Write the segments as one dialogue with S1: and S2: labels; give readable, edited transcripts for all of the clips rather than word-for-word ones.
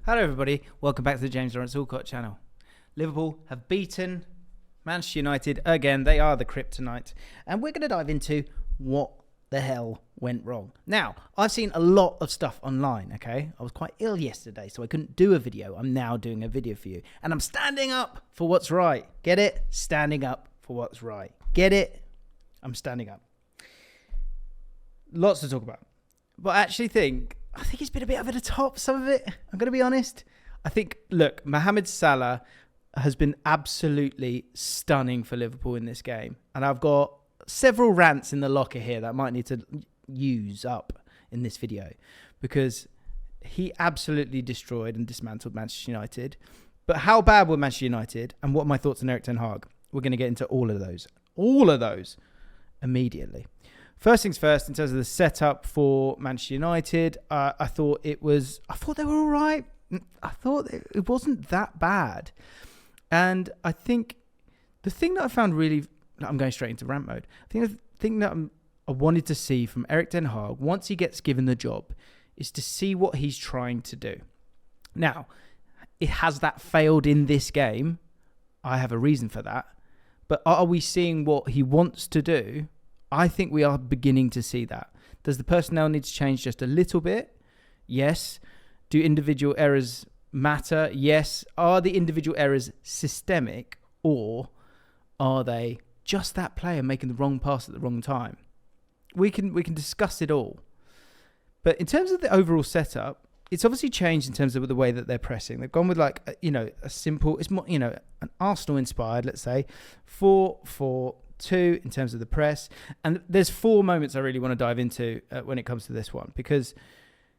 S1: Hello everybody, welcome back to the James Lawrence Allcott channel. Liverpool have beaten Manchester United again. They are the kryptonite. And we're going to dive into what the hell went wrong. Now, I've seen a lot of stuff online, okay? I was quite ill yesterday, so I couldn't do a video. I'm now doing a video for you. And I'm standing up for what's right. Get it? Standing up for what's right. Get it? I'm standing up. Lots to talk about. But I think it's been a bit over the top, some of it. I'm going to be honest. I think, look, Mohamed Salah has been absolutely stunning for Liverpool in this game. And I've got several rants in the locker here that I might need to use up in this video because he absolutely destroyed and dismantled Manchester United. But how bad were Manchester United and what are my thoughts on Erik Ten Hag? We're going to get into all of those immediately. First things first, in terms of the setup for Manchester United, I thought they were all right. I thought it wasn't that bad. And I think the thing that I found really, I'm going straight into rant mode. I think the thing that I wanted to see from Erik Ten Hag, once he gets given the job, is to see what he's trying to do. Now, has that failed in this game? I have a reason for that. But are we seeing what he wants to do? I think we are beginning to see that. Does the personnel need to change just a little bit? Yes. Do individual errors matter? Yes. Are the individual errors systemic, or are they just that player making the wrong pass at the wrong time? We can discuss it all. But in terms of the overall setup, it's obviously changed in terms of the way that they're pressing. They've gone with a simple, it's more, an Arsenal-inspired, let's say, 4-4-2 in terms of the press. And there's four moments I really want to dive into when it comes to this one, because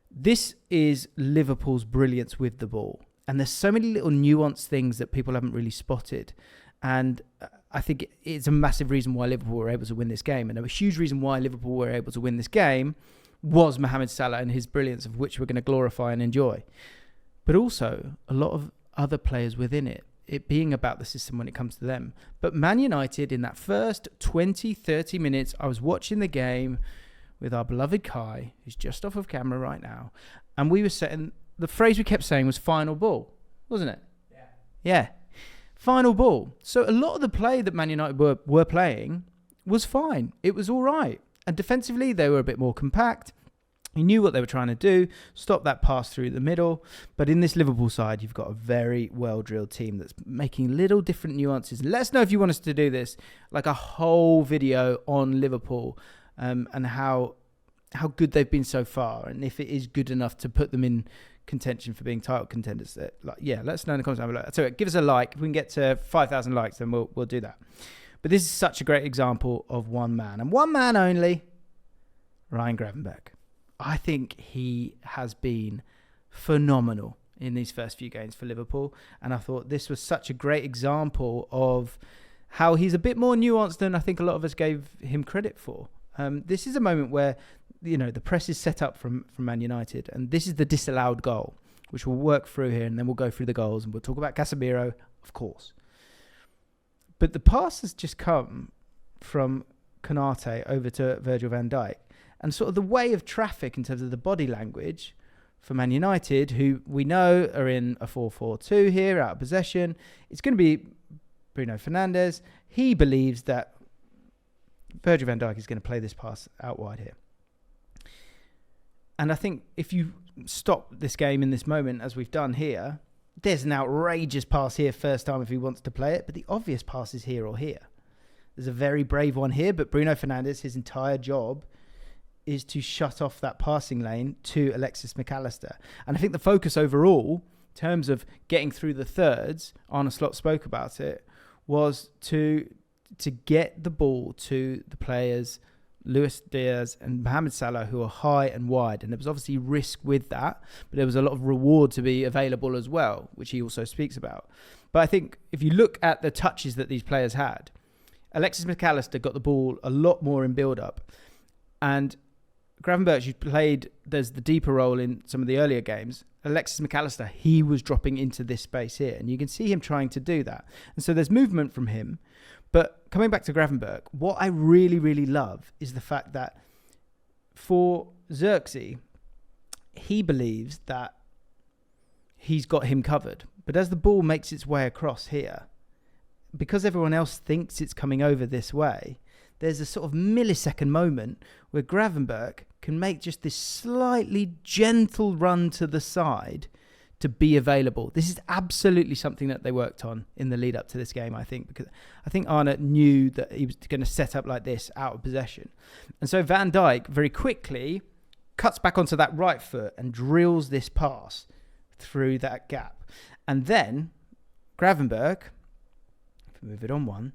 S1: this is Liverpool's brilliance with the ball. And there's so many little nuanced things that people haven't really spotted. And I think it's a massive reason why Liverpool were able to win this game. And a huge reason why Liverpool were able to win this game was Mohamed Salah and his brilliance, of which we're going to glorify and enjoy. But also a lot of other players within it being about the system when it comes to them. But Man United, in that first 20, 30 minutes, I was watching the game with our beloved Kai, who's just off of camera right now, and we were setting, the phrase we kept saying was final ball, wasn't it? Yeah. Final ball. So a lot of the play that Man United were playing was fine. It was all right. And defensively, they were a bit more compact. He knew what they were trying to do, stop that pass through the middle. But in this Liverpool side, you've got a very well-drilled team that's making little different nuances. Let us know if you want us to do this, like a whole video on Liverpool and how good they've been so far, and if it is good enough to put them in contention for being title contenders. Let us know in the comments down below. So give us a like. If we can get to 5,000 likes, then we'll do that. But this is such a great example of one man, and one man only, Ryan Gravenberch. I think he has been phenomenal in these first few games for Liverpool. And I thought this was such a great example of how he's a bit more nuanced than I think a lot of us gave him credit for. This is a moment where, the press is set up from Man United. And this is the disallowed goal, which we'll work through here. And then we'll go through the goals. And we'll talk about Casemiro, of course. But the pass has just come from Konate over to Virgil van Dijk. And sort of the way of traffic in terms of the body language for Man United, who we know are in a 4-4-2 here, out of possession, it's going to be Bruno Fernandes. He believes that Virgil van Dijk is going to play this pass out wide here. And I think if you stop this game in this moment, as we've done here, there's an outrageous pass here first time if he wants to play it, but the obvious pass is here or here. There's a very brave one here, but Bruno Fernandes, his entire job is to shut off that passing lane to Alexis Mac Allister. And I think the focus overall, in terms of getting through the thirds, Arne Slot spoke about it, was to get the ball to the players, Luis Diaz and Mohamed Salah, who are high and wide. And there was obviously risk with that, but there was a lot of reward to be available as well, which he also speaks about. But I think if you look at the touches that these players had, Alexis Mac Allister got the ball a lot more in build-up. And Gravenberch, who played, there's the deeper role in some of the earlier games. Alexis Mac Allister, he was dropping into this space here. And you can see him trying to do that. And so there's movement from him. But coming back to Gravenberch, what I really, really love is the fact that for Xerxes, he believes that he's got him covered. But as the ball makes its way across here, because everyone else thinks it's coming over this way, there's a sort of millisecond moment where Gravenberch can make just this slightly gentle run to the side to be available. This is absolutely something that they worked on in the lead up to this game, I think, because I think Arne knew that he was going to set up like this out of possession. And so Van Dijk very quickly cuts back onto that right foot and drills this pass through that gap. And then Gravenberch, if we move it on one,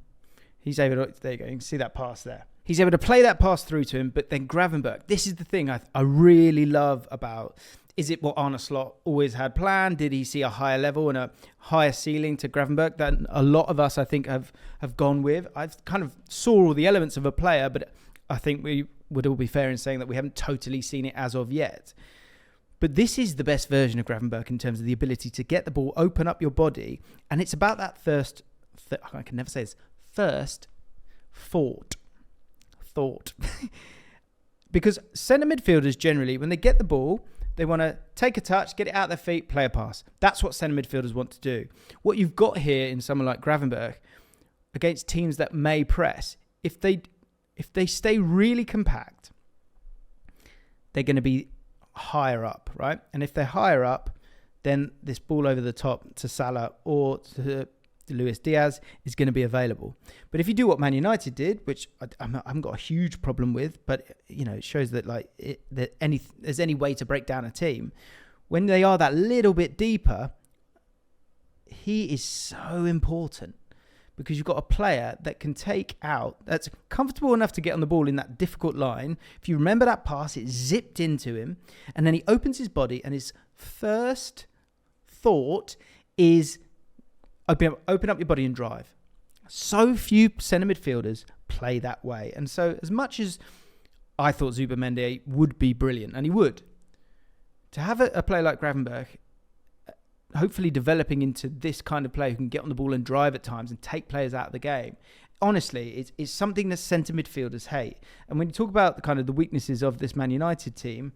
S1: he's able to, there you go, you can see that pass there. He's able to play that pass through to him, but then Gravenberch, this is the thing I really love about, is it what Arne Slot always had planned? Did he see a higher level and a higher ceiling to Gravenberch that a lot of us, I think, have gone with? I've kind of saw all the elements of a player, but I think we would all be fair in saying that we haven't totally seen it as of yet. But this is the best version of Gravenberch in terms of the ability to get the ball, open up your body, and it's about that I can never say this, first thought. Because centre midfielders generally, when they get the ball, they want to take a touch, get it out of their feet, play a pass. That's what centre midfielders want to do. What you've got here in someone like Gravenberch, against teams that may press, if they stay really compact, they're going to be higher up, right? And if they're higher up, then this ball over the top to Salah or to Luis Diaz is going to be available. But if you do what Man United did, which I haven't got a huge problem with, but it shows that there's any way to break down a team, when they are that little bit deeper, he is so important because you've got a player that can take out, that's comfortable enough to get on the ball in that difficult line. If you remember that pass, it zipped into him, and then he opens his body, and his first thought is open up your body and drive. So few centre midfielders play that way. And so as much as I thought Zubimendi would be brilliant, and he would, to have a player like Gravenberch hopefully developing into this kind of player who can get on the ball and drive at times and take players out of the game, honestly, it's something that centre midfielders hate. And when you talk about the weaknesses of this Man United team,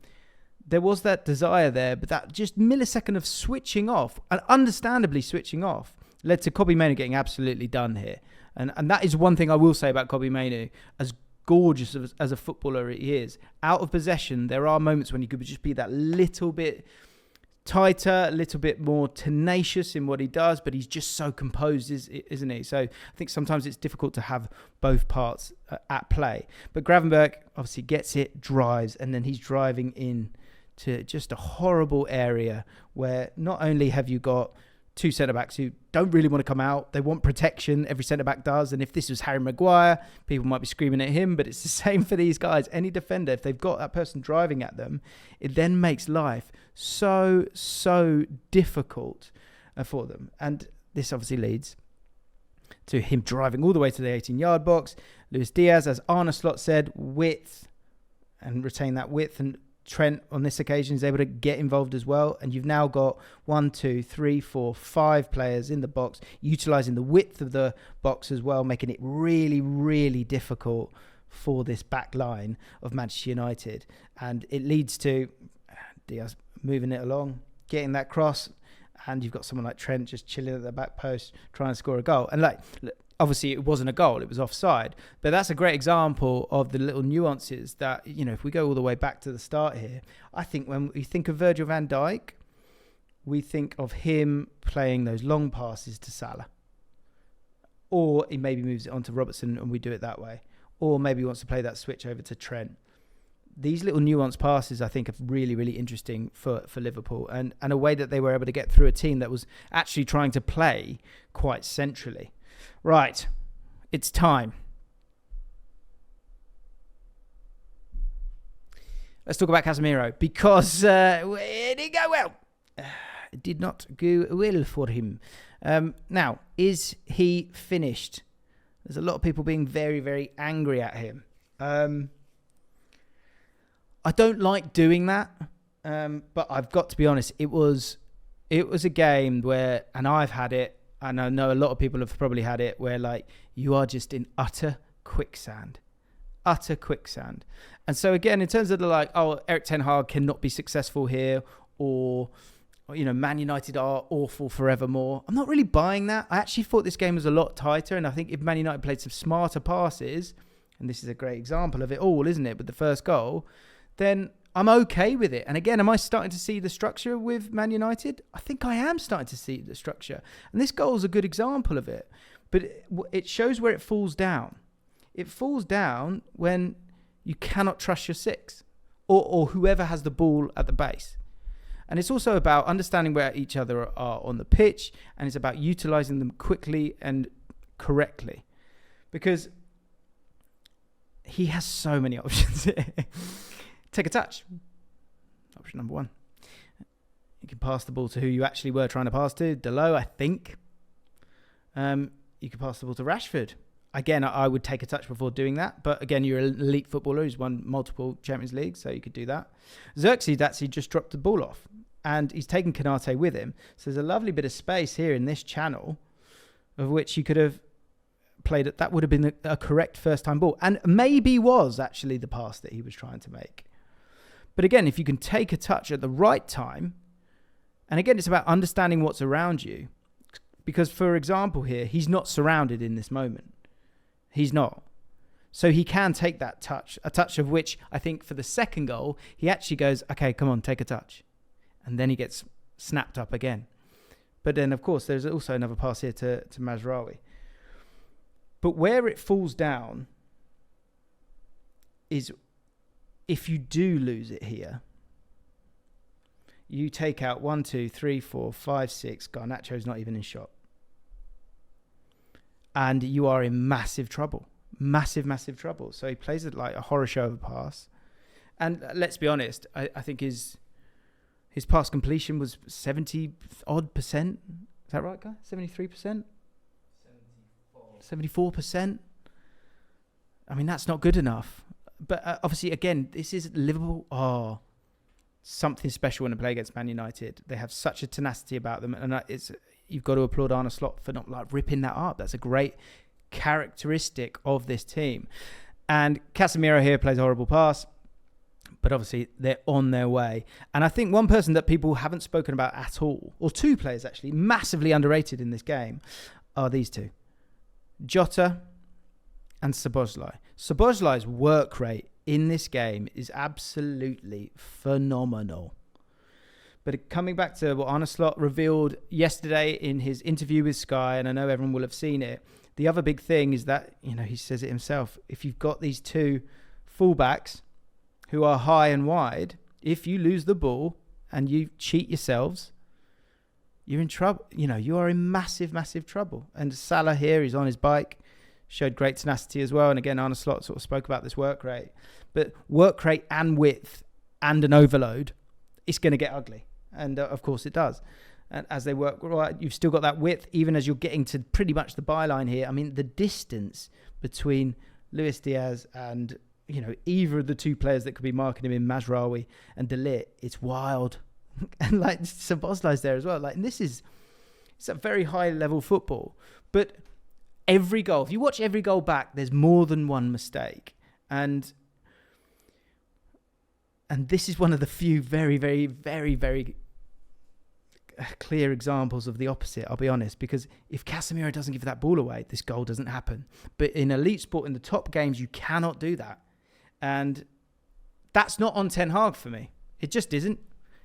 S1: there was that desire there, but that just millisecond of switching off, and understandably switching off, led to Kobbie Mainoo getting absolutely done here. And that is one thing I will say about Kobbie Mainoo, as gorgeous as a footballer he is. Out of possession, there are moments when he could just be that little bit tighter, a little bit more tenacious in what he does, but he's just so composed, isn't he? So I think sometimes it's difficult to have both parts at play. But Gravenberch obviously gets it, drives, and then he's driving in to just a horrible area where not only have you got two centre-backs who don't really want to come out. They want protection. Every centre-back does. And if this was Harry Maguire, people might be screaming at him, but it's the same for these guys. Any defender, if they've got that person driving at them, it then makes life so difficult for them. And this obviously leads to him driving all the way to the 18-yard box. Luis Diaz, as Arne Slot said, width, and retain that width, and Trent on this occasion is able to get involved as well, and you've now got 1, 2, 3, 4, 5 players in the box, utilising the width of the box as well, making it really difficult for this back line of Manchester United. And it leads to Diaz moving it along, getting that cross, and you've got someone like Trent just chilling at the back post trying to score a goal. And obviously it wasn't a goal, it was offside, but that's a great example of the little nuances that, if we go all the way back to the start here, I think when we think of Virgil van Dijk, we think of him playing those long passes to Salah, or he maybe moves it on to Robertson and we do it that way, or maybe he wants to play that switch over to Trent. These little nuanced passes, I think, are really interesting for Liverpool, and a way that they were able to get through a team that was actually trying to play quite centrally. Right, it's time. Let's talk about Casemiro, because it didn't go well. It did not go well for him. Now, is he finished? There's a lot of people being very angry at him. I don't like doing that, but I've got to be honest. It was a game where, and I've had it, and I know a lot of people have probably had it, where you are just in utter quicksand. And so again, in terms of Erik Ten Hag cannot be successful here, or Man United are awful forevermore. I'm not really buying that. I actually thought this game was a lot tighter, and I think if Man United played some smarter passes, and this is a great example of it all, isn't it, with the first goal, then I'm okay with it. And again, am I starting to see the structure with Man United? I think I am starting to see the structure. And this goal is a good example of it. But it shows where it falls down. It falls down when you cannot trust your six or whoever has the ball at the base. And it's also about understanding where each other are on the pitch, and it's about utilising them quickly and correctly. Because he has so many options here. Take a touch. Option number 1. You can pass the ball to who you actually were trying to pass to. Delo, I think. You could pass the ball to Rashford. Again, I would take a touch before doing that. But again, you're an elite footballer who's won multiple Champions Leagues, so you could do that. Xerxes actually just dropped the ball off, and he's taken Konate with him. So there's a lovely bit of space here in this channel of which you could have played it. That would have been a correct first-time ball, and maybe was actually the pass that he was trying to make. But again, if you can take a touch at the right time, and again, it's about understanding what's around you. Because, for example, here, he's not surrounded in this moment. He's not. So he can take that touch, a touch of which I think for the second goal, he actually goes, okay, come on, take a touch. And then he gets snapped up again. But then, of course, there's also another pass here to Mazraoui. But where it falls down is if you do lose it here, you take out 1, 2, 3, 4, 5, 6. Garnacho's not even in shot. And you are in massive trouble. Massive, massive trouble. So he plays it like a horror show of a pass. And let's be honest, I think his pass completion was 70-odd%. Is that right, guy? 73%? 74%. I mean, that's not good enough. But obviously, again, this is Liverpool. Oh, something special when they play against Man United. They have such a tenacity about them. And you've got to applaud Arne Slot for not ripping that up. That's a great characteristic of this team. And Casemiro here plays a horrible pass. But obviously, they're on their way. And I think one person that people haven't spoken about at all, or two players actually, massively underrated in this game, are these two. Jota and Szoboszlai. Szoboszlai's work rate in this game is absolutely phenomenal. But coming back to what Arne Slot revealed yesterday in his interview with Sky, and I know everyone will have seen it, the other big thing is that, he says it himself, if you've got these two fullbacks who are high and wide, if you lose the ball and you cheat yourselves, you're in trouble. You are in massive, massive trouble. And Salah here, he's on his bike, showed great tenacity as well. And again, Arne Slot sort of spoke about this work rate. But work rate and width and an overload, it's going to get ugly. And of course it does. And as they work right, you've still got that width, even as you're getting to pretty much the byline here. I mean, the distance between Luis Diaz and, either of the two players that could be marking him in Mazraoui and De Ligt, it's wild. And Szoboszlai's there as well. It's a very high level football. But every goal, if you watch every goal back, there's more than one mistake. And this is one of the few very, very, very, very clear examples of the opposite, I'll be honest. Because if Casemiro doesn't give that ball away, this goal doesn't happen. But in elite sport, in the top games, you cannot do that. And that's not on Ten Hag for me. It just isn't.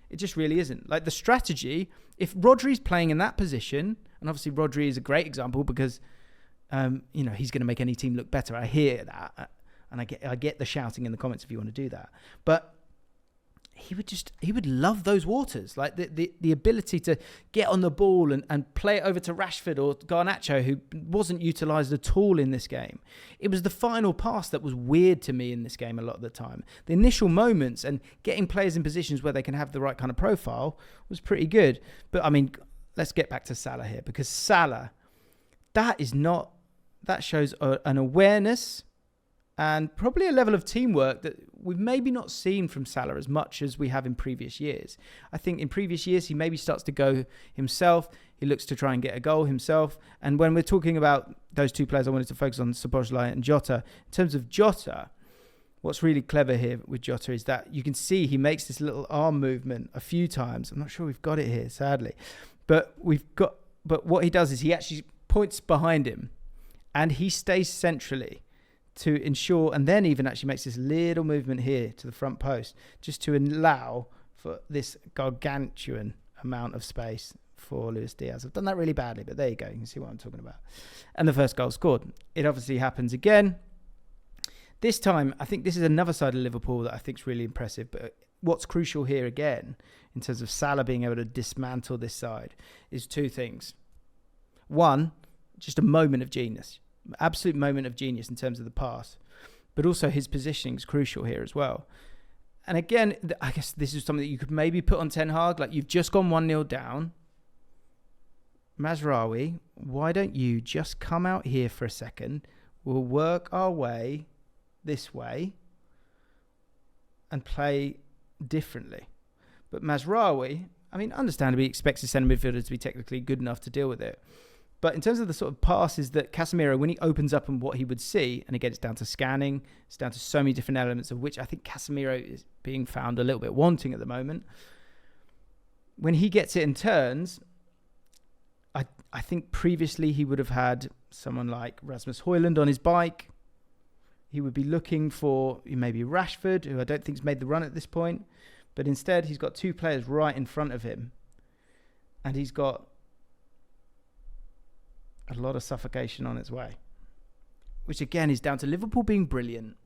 S1: It just really isn't. The strategy, if Rodri's playing in that position, and obviously Rodri is a great example because, he's going to make any team look better. I hear that. And I get the shouting in the comments if you want to do that. But he would love those waters. The ability to get on the ball and play it over to Rashford or Garnacho, who wasn't utilised at all in this game. It was the final pass that was weird to me in this game a lot of the time. The initial moments and getting players in positions where they can have the right kind of profile was pretty good. But, I mean, let's get back to Salah here, because Salah, that shows an awareness and probably a level of teamwork that we've maybe not seen from Salah as much as we have in previous years. I think in previous years, he maybe starts to go himself. He looks to try and get a goal himself. And when we're talking about those two players, I wanted to focus on Szoboszlai and Jota. In terms of Jota, what's really clever here with Jota is that you can see he makes this little arm movement a few times. I'm not sure we've got it here, sadly. But what he does is he actually points behind him and he stays centrally to ensure, and then even actually makes this little movement here to the front post just to allow for this gargantuan amount of space for Luis Diaz. I've done that really badly, but there you go. You can see what I'm talking about. And the first goal scored. It obviously happens again. This time, I think this is another side of Liverpool that I think is really impressive. But what's crucial here again, in terms of Salah being able to dismantle this side, is two things. One, just a moment of genius. Absolute moment of genius in terms of the pass. But also his positioning is crucial here as well. And again, I guess this is something that you could maybe put on Ten Hag. Like, you've just gone 1-0 down. Mazraoui, why don't you just come out here for a second? We'll work our way this way and play differently. But Mazraoui, I mean, understandably expects the centre midfielder to be technically good enough to deal with it. But in terms of the sort of passes that Casemiro, when he opens up and what he would see, and again, it's down to scanning, it's down to so many different elements of which I think Casemiro is being found a little bit wanting at the moment. When he gets it and turns, I think previously he would have had someone like Rasmus Højlund on his bike. He would be looking for maybe Rashford, who I don't think's made the run at this point. But instead, he's got two players right in front of him. And he's got a lot of suffocation on its way. Which again is down to Liverpool being brilliant.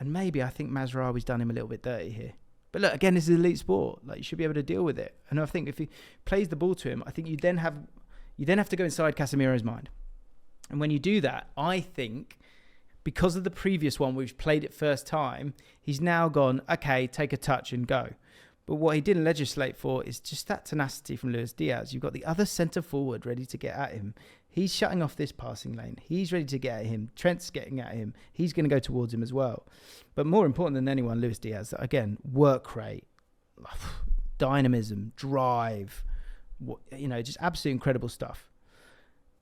S1: And maybe I think Mazraoui's done him a little bit dirty here. But look, again, this is elite sport. Like, you should be able to deal with it. And I think if he plays the ball to him, I think you then have to go inside Casemiro's mind. And when you do that, I think, because of the previous one, we've played it first time, he's now gone, okay, take a touch and go. But what he didn't legislate for is just that tenacity from Luis Diaz. You've got the other centre forward ready to get at him. He's shutting off this passing lane. He's ready to get at him. Trent's getting at him. He's going to go towards him as well. But more important than anyone, Luis Diaz, again, work rate, dynamism, drive, just absolutely incredible stuff.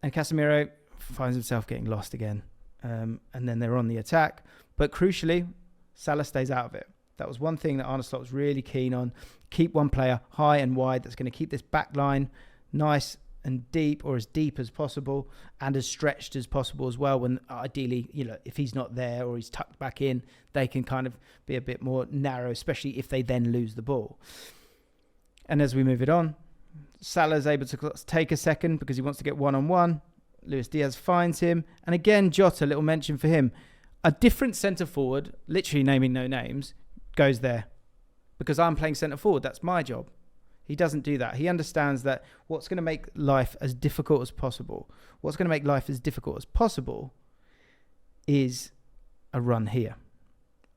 S1: And Casemiro finds himself getting lost again. And then they're on the attack. But crucially, Salah stays out of it. That was one thing that Arne Slot was really keen on. Keep one player high and wide that's going to keep this back line nice and deep, or as deep as possible, and as stretched as possible as well. When ideally, if he's not there or he's tucked back in, they can kind of be a bit more narrow, especially if they then lose the ball. And as we move it on, Salah's able to take a second because he wants to get one-on-one. Luis Diaz finds him. And again, Jota, little mention for him. A different centre forward, literally naming no names, goes there. Because I'm playing centre forward. That's my job. He doesn't do that. He understands that what's going to make life as difficult as possible, is a run here.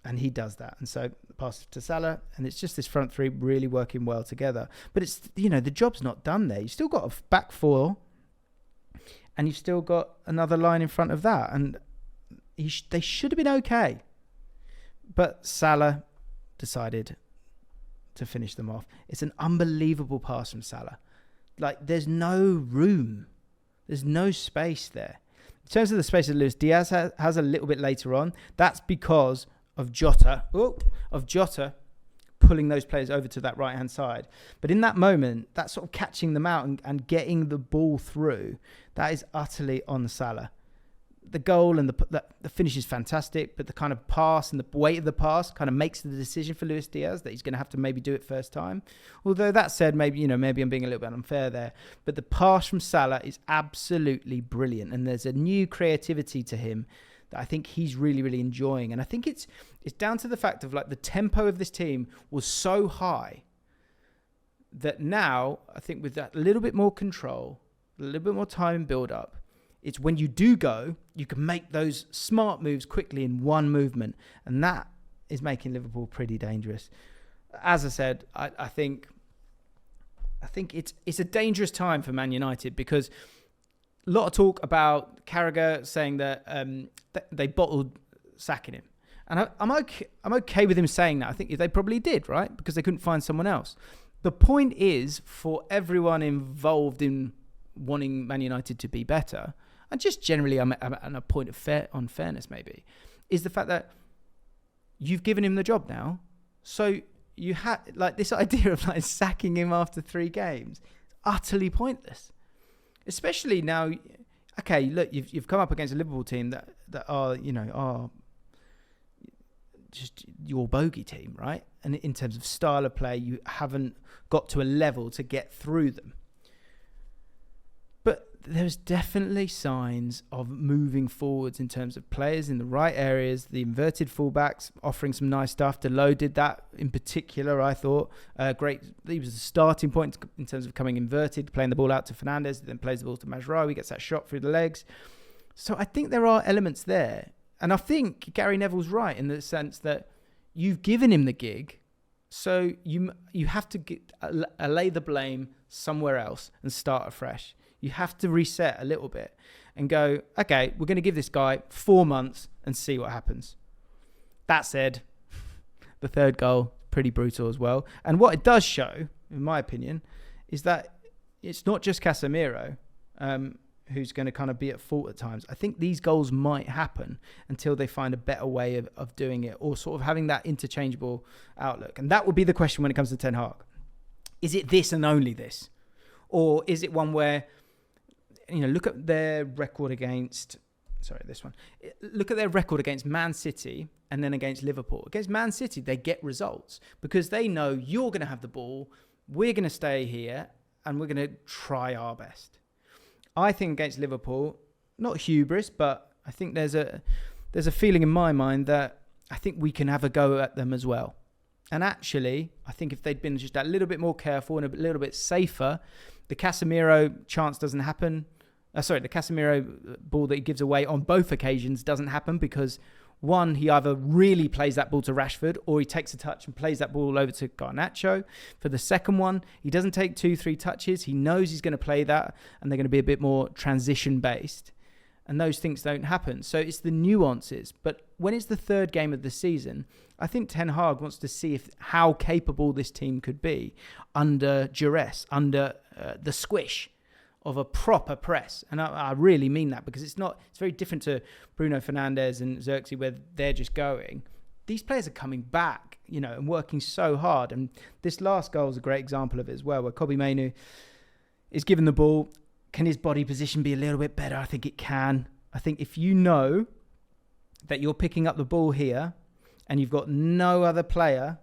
S1: And he does that. And so the pass to Salah, and it's just this front three really working well together. But it's, the job's not done there. You've still got a back four, and you've still got another line in front of that. And they should have been okay. But Salah decided to finish them off. It's an unbelievable pass from Salah. Like, there's no room. There's no space there. In terms of the space that Luis Diaz has a little bit later on, that's because of Jota pulling those players over to that right-hand side. But in that moment, that sort of catching them out and getting the ball through, that is utterly on Salah. The goal and the finish is fantastic, but the kind of pass and the weight of the pass kind of makes the decision for Luis Diaz that he's going to have to maybe do it first time. Although that said, maybe I'm being a little bit unfair there. But the pass from Salah is absolutely brilliant, and there's a new creativity to him that I think he's really, really enjoying. And I think it's down to the fact of, like, the tempo of this team was so high that now I think with that little bit more control, a little bit more time and build up, it's when you do go, you can make those smart moves quickly in one movement. And that is making Liverpool pretty dangerous. As I said, I think it's a dangerous time for Man United, because a lot of talk about Carragher saying that they bottled sacking him. And I'm okay with him saying that. I think they probably did, right? Because they couldn't find someone else. The point is, for everyone involved in wanting Man United to be better, and just generally I'm at a point of fairness maybe, is the fact that you've given him the job now. So you had like this idea of like sacking him after 3 games, utterly pointless. Especially now, okay, look, you've come up against a Liverpool team that are just your bogey team, right? And in terms of style of play, you haven't got to a level to get through them. But there's definitely signs of moving forwards in terms of players in the right areas, the inverted fullbacks offering some nice stuff. Delo did that in particular, I thought. Great. He was the starting point in terms of coming inverted, playing the ball out to Fernandes, then plays the ball to Mazraoui, gets that shot through the legs. So I think there are elements there. And I think Gary Neville's right in the sense that you've given him the gig, so you have to lay the blame somewhere else and start afresh. You have to reset a little bit and go, okay, we're going to give this guy 4 months and see what happens. That said, the 3rd goal, pretty brutal as well. And what it does show, in my opinion, is that it's not just Casemiro who's going to kind of be at fault at times. I think these goals might happen until they find a better way of doing it, or sort of having that interchangeable outlook. And that would be the question when it comes to Ten Hag. Is it this and only this? Or is it one where, look at their record against... Look at their record against Man City and then against Liverpool. Against Man City, they get results because they know you're going to have the ball, we're going to stay here, and we're going to try our best. I think against Liverpool, not hubris, but I think there's a feeling in my mind that I think we can have a go at them as well. And actually, I think if they'd been just a little bit more careful and a little bit safer, the Casemiro chance doesn't happen. The Casemiro ball that he gives away on both occasions doesn't happen because, one, he either really plays that ball to Rashford or he takes a touch and plays that ball over to Garnacho. For the second one, he doesn't take 2-3 touches. He knows he's going to play that and they're going to be a bit more transition-based. And those things don't happen. So it's the nuances. But when it's the 3rd game of the season, I think Ten Hag wants to see how capable this team could be under duress, under the squish of a proper press. And I really mean that because it's very different to Bruno Fernandes and Xerxes where they're just going. These players are coming back, and working so hard. And this last goal is a great example of it as well, where Kobbie Mainoo is given the ball. Can his body position be a little bit better? I think it can. I think if you know that you're picking up the ball here and you've got no other player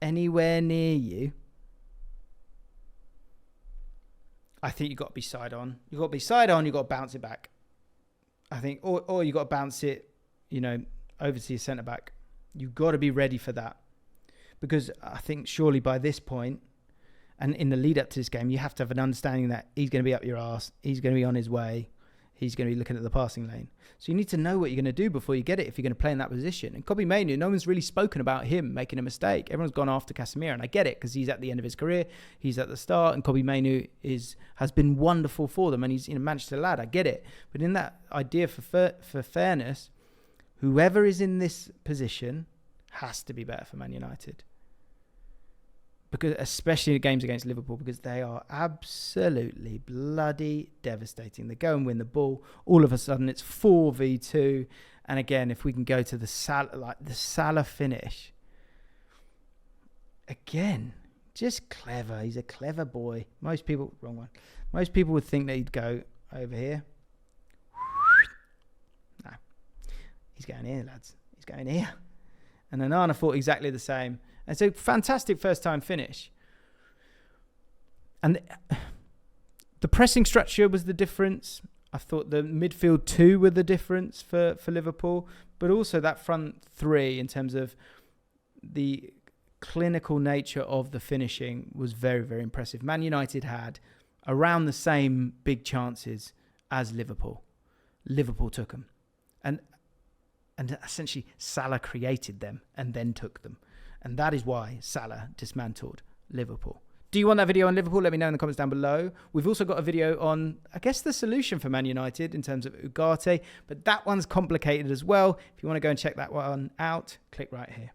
S1: anywhere near you, I think you've got to be side on. You've got to be side on, you've got to bounce it back. I think, or you've got to bounce it, over to your centre-back. You've got to be ready for that. Because I think surely by this point, and in the lead-up to this game, you have to have an understanding that he's going to be up your arse, he's going to be on his way, he's going to be looking at the passing lane. So you need to know what you're going to do before you get it if you're going to play in that position. And Kobbie Mainoo, no one's really spoken about him making a mistake. Everyone's gone after Casemiro, and I get it because he's at the end of his career. He's at the start, and Kobbie Mainoo has been wonderful for them, and he's a Manchester lad. I get it. But in that idea for fairness, whoever is in this position has to be better for Man United. Because especially in games against Liverpool, because they are absolutely bloody devastating. They go and win the ball. All of a sudden, it's 4v2. And again, if we can go to the Salah finish, again, just clever. He's a clever boy. Wrong one. Most people would think that he'd go over here. No, he's going here, lads. He's going here. And Onana thought exactly the same. And so, fantastic first-time finish. And the pressing structure was the difference. I thought the midfield 2 were the difference for Liverpool. But also that front 3 in terms of the clinical nature of the finishing was very, very impressive. Man United had around the same big chances as Liverpool. Liverpool took them. And essentially, Salah created them and then took them. And that is why Salah dismantled Liverpool. Do you want that video on Liverpool? Let me know in the comments down below. We've also got a video on, I guess, the solution for Man United in terms of Ugarte. But that one's complicated as well. If you want to go and check that one out, click right here.